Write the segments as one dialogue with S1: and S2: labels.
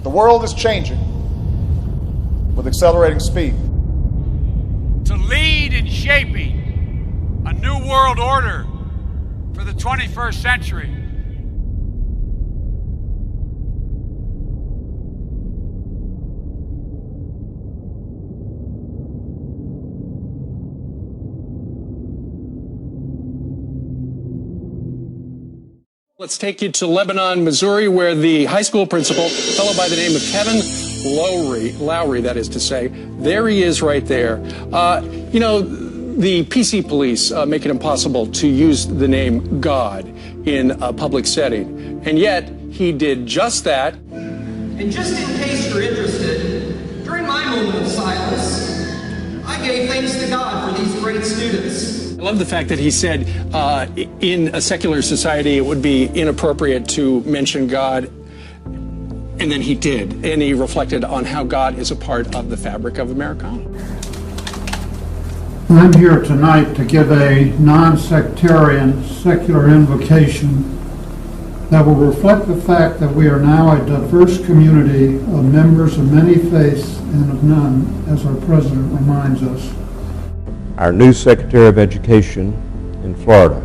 S1: the world is changing with accelerating speed.
S2: To lead in shaping a new world order for the 21st century.
S3: Let's take you to Lebanon, Missouri, where the high school principal, a fellow by the name of Kevin Lowry, that is to say, there he is right there. The PC police make it impossible to use the name God in a public setting, and yet he did just that.
S4: And just in case you're interested, during my moment of silence, I gave thanks to God for these great students.
S3: I love the fact that he said in a secular society it would be inappropriate to mention God, and then he did, and he reflected on how God is a part of the fabric of Americana.
S5: I'm here tonight to give a non-sectarian secular invocation that will reflect the fact that we are now a diverse community of members of many faiths and of none, as our president reminds us.
S6: Our new Secretary of Education in Florida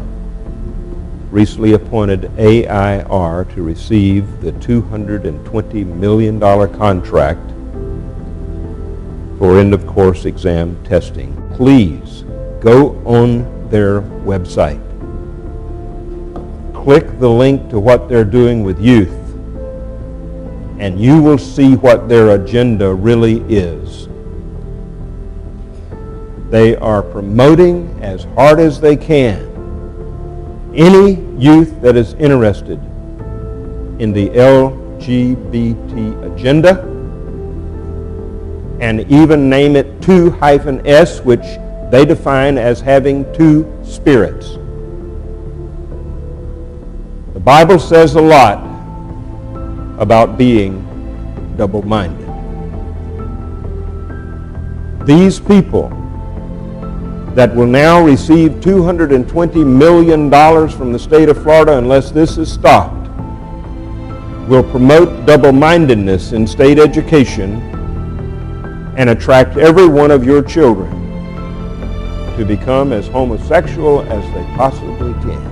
S6: recently appointed AIR to receive the $220 million contract for end-of-course exam testing. Please go on their website. Click the link to what they're doing with youth, and you will see what their agenda really is. They are promoting as hard as they can any youth that is interested in the LGBT agenda, and even name it 2-S, which they define as having two spirits. The Bible says a lot about being double-minded. These people that will now receive $220 million from the state of Florida, unless this is stopped, will promote double-mindedness in state education and attract every one of your children to become as homosexual as they possibly can.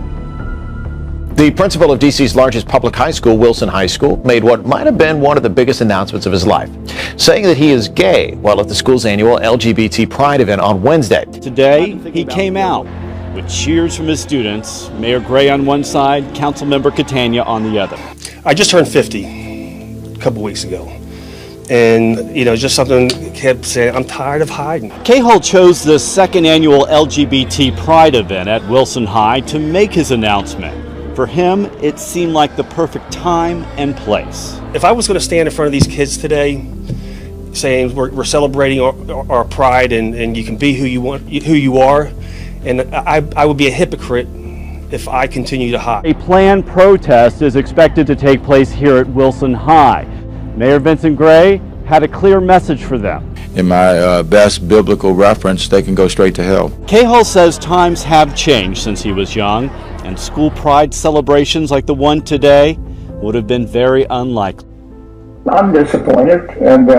S7: The principal of D.C.'s largest public high school, Wilson High School, made what might have been one of the biggest announcements of his life, saying that he is gay while at the school's annual LGBT Pride event on Wednesday.
S8: Today, he came out with cheers from his students, Mayor Gray on one side, Councilmember Catania on the other.
S9: I just turned 50 a couple weeks ago. And, just something kept saying, I'm tired of hiding.
S8: Cahill chose the second annual LGBT Pride event at Wilson High to make his announcement. For him, it seemed like the perfect time and place.
S9: If I was going to stand in front of these kids today saying we're celebrating our pride and you can be who you are, and I would be a hypocrite if I continue to hide.
S8: A planned protest is expected to take place here at Wilson High. Mayor Vincent Gray had a clear message for them.
S10: In my best biblical reference, they can go straight to hell.
S8: Cahill says times have changed since he was young, and school pride celebrations like the one today would have been very unlikely.
S11: I'm disappointed, and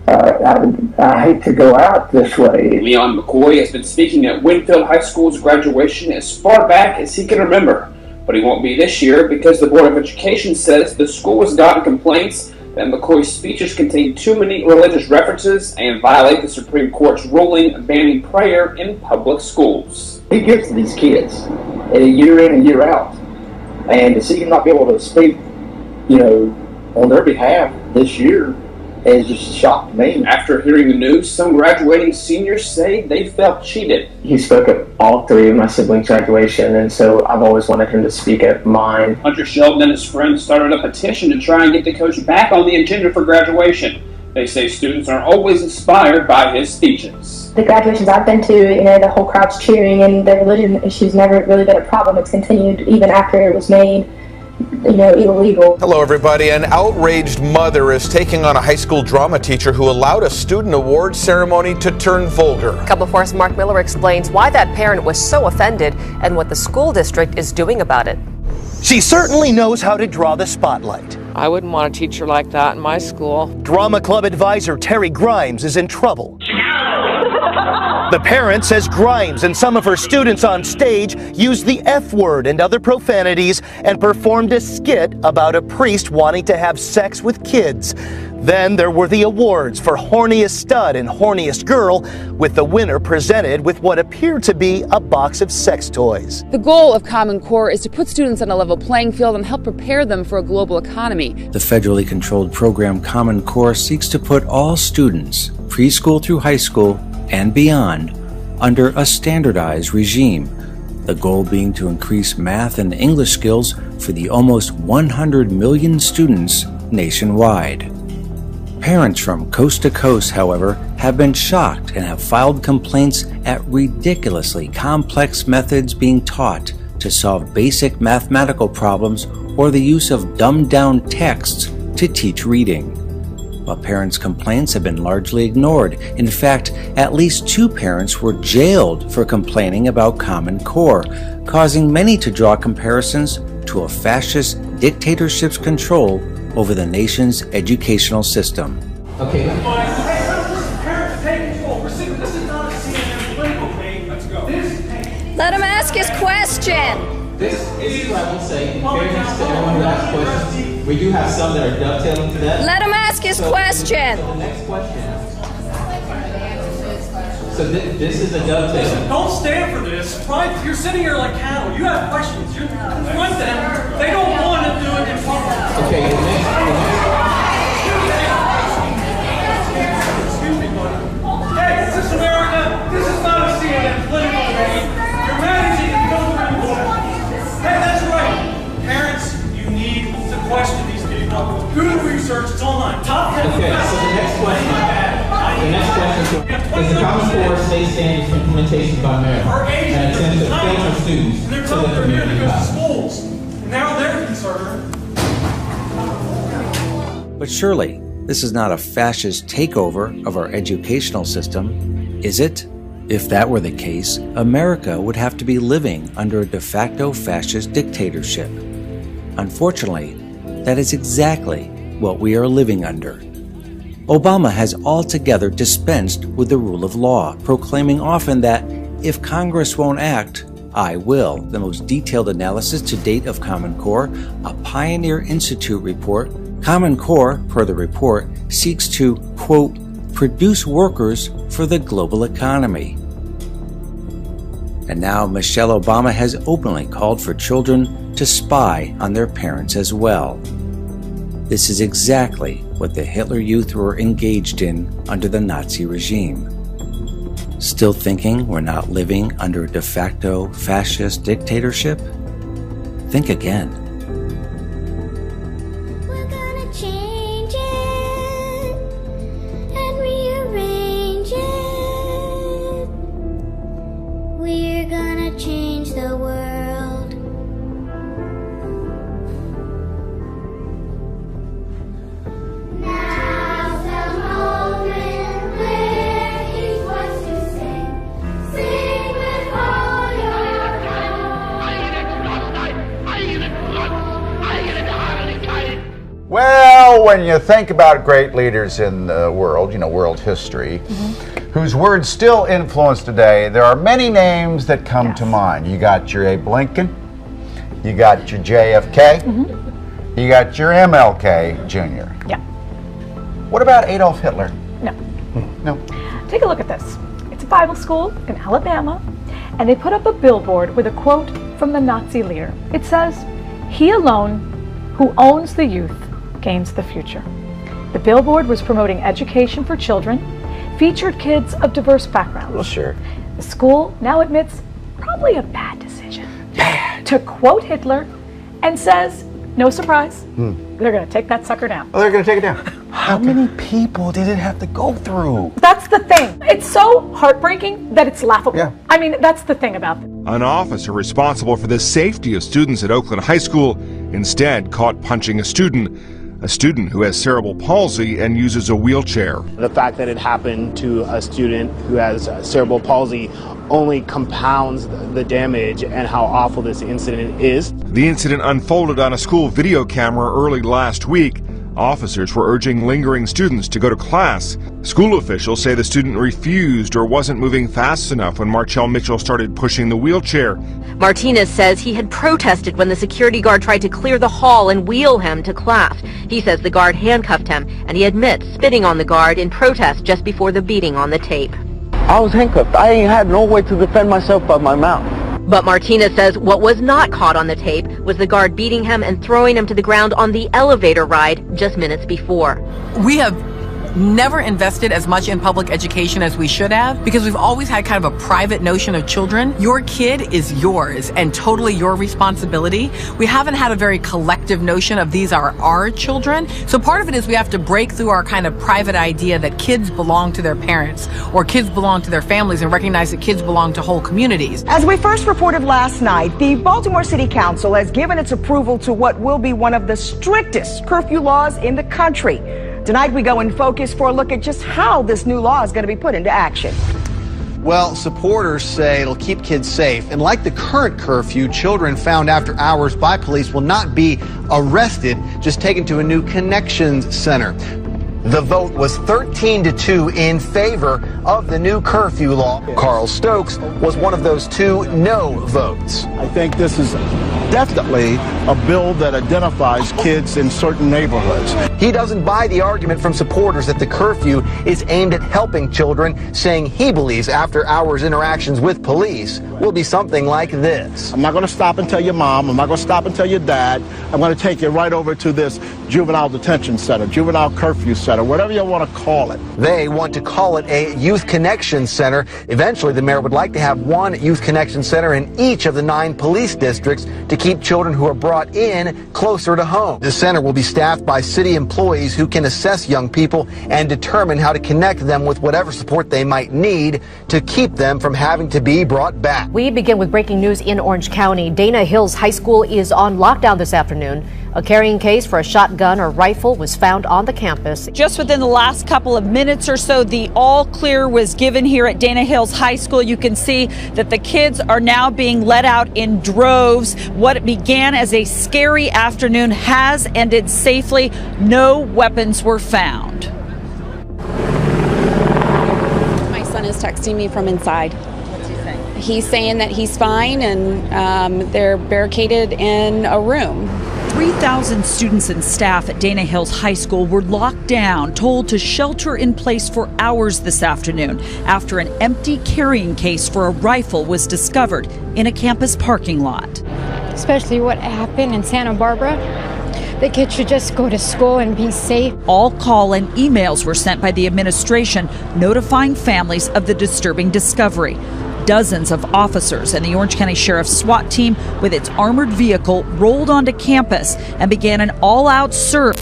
S11: I hate to go out this way.
S12: Leon McCoy has been speaking at Winfield High School's graduation as far back as he can remember, but he won't be this year because the Board of Education says the school has gotten complaints that McCoy's speeches contain too many religious references and violate the Supreme Court's ruling banning prayer in public schools.
S11: He gives to these kids year in and year out, and to see him not be able to speak, on their behalf this year has just shocked me.
S12: After hearing the news, some graduating seniors say they felt cheated.
S13: He spoke at all three of my siblings' graduation, and so I've always wanted him to speak at mine.
S12: Hunter Sheldon and his friends started a petition to try and get the coach back on the agenda for graduation. They say students are always inspired by his speeches.
S14: The graduations I've been to, the whole crowd's cheering, and the religion issue's never really been a problem. It's continued even after it was made illegal.
S15: Hello, everybody. An outraged mother is taking on a high school drama teacher who allowed a student award ceremony to turn vulgar.
S16: Couple Force Mark Miller explains why that parent was so offended and what the school district is doing about it.
S17: She certainly knows how to draw the spotlight. I wouldn't want a teacher like that in my school.
S18: Drama Club advisor Terry Grimes is in trouble. The parent says Grimes and some of her students on stage used the F word and other profanities and performed a skit about a priest wanting to have sex with kids. Then there were the awards for Horniest Stud and Horniest Girl, with the winner presented with what appeared to be a box of sex toys.
S19: The goal of Common Core is to put students on a level playing field and help prepare them for a global economy.
S20: The federally controlled program Common Core seeks to put all students, preschool through high school and beyond, under a standardized regime. The goal being to increase math and English skills for the almost 100 million students nationwide. Parents from coast to coast, however, have been shocked and have filed complaints at ridiculously complex methods being taught to solve basic mathematical problems or the use of dumbed-down texts to teach reading. But parents' complaints have been largely ignored. In fact, at least 2 parents were jailed for complaining about Common Core, causing many to draw comparisons to a fascist dictatorship's control over the nation's educational system.
S21: Okay.
S22: Let him ask his question.
S21: This is what I will say, in fairness to everyone who asked questions, we do have some that are dovetailing to that.
S22: Let him ask his question.
S21: So the next question. So this is a dovetail.
S23: Don't stand for this. You're sitting here like cattle. You have questions. You confront them. They don't want to do it in public.
S21: Okay, the next
S23: Excuse me, buddy. Hey, is this America? This is not a CNN political debate. You're managing to go where you want. Hey, that's right. Parents, you need to question these people. Do the research. It's online. Top 10.
S21: Okay, so the next question. The next question is the Common Core state standards implementation by Maryland and attempts to favor students
S23: They're
S20: to
S23: telling
S20: the
S23: they're here to
S20: community
S23: go to
S20: college.
S23: schools. Now they're concerned.
S20: But surely, this is not a fascist takeover of our educational system, is it? If that were the case, America would have to be living under a de facto fascist dictatorship. Unfortunately, that is exactly what we are living under. Obama has altogether dispensed with the rule of law, proclaiming often that if Congress won't act, I will. The most detailed analysis to date of Common Core, a Pioneer Institute report. Common Core, per the report, seeks to, quote, produce workers for the global economy. And now Michelle Obama has openly called for children to spy on their parents as well. This is exactly what the Hitler Youth were engaged in under the Nazi regime. Still thinking we're not living under a de facto fascist dictatorship? Think again.
S24: We're gonna change it and rearrange it. We're gonna change the world. Now's the moment where he wants to sing. Sing with all your
S1: Well, when you think about great leaders in the world, world history, whose words still influence today, there are many names that come to mind. You got your Abe Lincoln, you got your JFK, you got your MLK Jr.
S25: Yeah.
S1: What about Adolf Hitler?
S25: No.
S1: No.
S25: Take a look at this. It's a Bible school in Alabama, and they put up a billboard with a quote from the Nazi leader. It says, "He alone who owns the youth gains the future." The billboard was promoting education for children, featured kids of diverse backgrounds.
S1: Well, sure.
S25: The school now admits probably a bad decision to quote Hitler and says, no surprise, they're going to take that sucker down.
S1: Oh, they're going to take it down. How many people did it have to go through?
S25: That's the thing. It's so heartbreaking that it's laughable. Yeah. I mean, that's the thing about it.
S26: An officer responsible for the safety of students at Oakland High School instead caught punching a student who has cerebral palsy and uses a wheelchair.
S27: The fact that it happened to a student who has cerebral palsy
S2: only compounds the damage and how awful this incident is.
S26: The incident unfolded on a school video camera early last week. Officers were urging lingering students to go to class. School officials say the student refused or wasn't moving fast enough when Marchell Mitchell started pushing the wheelchair.
S3: Martinez says he had protested when the security guard tried to clear the hall and wheel him to class. He says the guard handcuffed him, and he admits spitting on the guard in protest just before the beating on the tape.
S4: I was handcuffed. I ain't had no way to defend myself by my mouth.
S3: But Martinez says what was not caught on the tape was the guard beating him and throwing him to the ground on the elevator ride just minutes before.
S5: We have never invested as much in public education as we should have because we've always had kind of a private notion of children. Your kid is yours and totally your responsibility. We haven't had a very collective notion of these are our children. So part of it is we have to break through our kind of private idea that kids belong to their parents or kids belong to their families and recognize that kids belong to whole communities.
S6: As we first reported last night, the Baltimore City Council has given its approval to what will be one of the strictest curfew laws in the country. Tonight we go in focus for a look at just how this new law is going to be put into action.
S7: Well, supporters say it'll keep kids safe. And like the current curfew, children found after hours by police will not be arrested, just taken to a new connections center. The vote was 13-2 in favor of the new curfew law. Carl Stokes was one of those 2 no votes.
S27: I think this is definitely a bill that identifies kids in certain neighborhoods.
S7: He doesn't buy the argument from supporters that the curfew is aimed at helping children, saying he believes after-hours interactions with police will be something like this.
S27: I'm not going to stop and tell your mom. I'm not going to stop and tell your dad. I'm going to take you right over to this juvenile detention center, juvenile curfew center, whatever you want to call it.
S7: They want to call it a youth connection center. Eventually, the mayor would like to have one youth connection center in each of the 9 police districts to keep children who are brought in closer to home. The center will be staffed by city employees who can assess young people and determine how to connect them with whatever support they might need to keep them from having to be brought back.
S16: We begin with breaking news in Orange County. Dana Hills High School is on lockdown this afternoon. A carrying case for a shotgun or rifle was found on the campus.
S28: Just within the last couple of minutes or so, the all clear was given here at Dana Hills High School. You can see that the kids are now being let out in droves. What began as a scary afternoon has ended safely. No weapons were found.
S29: My son is texting me from inside. What's he saying? He's saying that he's fine and they're barricaded in a room.
S28: 3,000 students and staff at Dana Hills High School were locked down, told to shelter in place for hours this afternoon after an empty carrying case for a rifle was discovered in a campus parking lot.
S30: Especially what happened in Santa Barbara. The kids should just go to school and be safe.
S28: All call and emails were sent by the administration notifying families of the disturbing discovery. Dozens of officers and the Orange County Sheriff's SWAT team with its armored vehicle rolled onto campus and began an all-out search.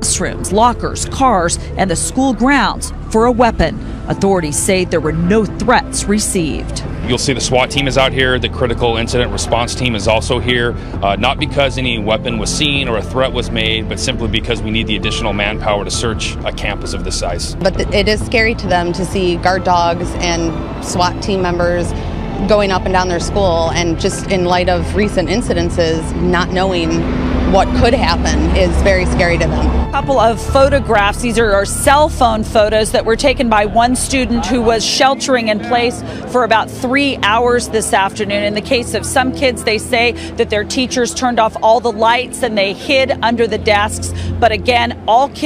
S28: Classrooms, lockers, cars, and the school grounds for a weapon. Authorities say there were no threats received.
S31: You'll see the SWAT team is out here. The critical incident response team is also here, not because any weapon was seen or a threat was made, but simply because we need the additional manpower to search a campus of this size.
S32: But it is scary to them to see guard dogs and SWAT team members going up and down their school, and just in light of recent incidences, not knowing what could happen is very scary to them.
S28: A couple of photographs. These are cell phone photos that were taken by one student who was sheltering in place for about 3 hours this afternoon. In the case of some kids, they say that their teachers turned off all the lights and they hid under the desks. But again, all kids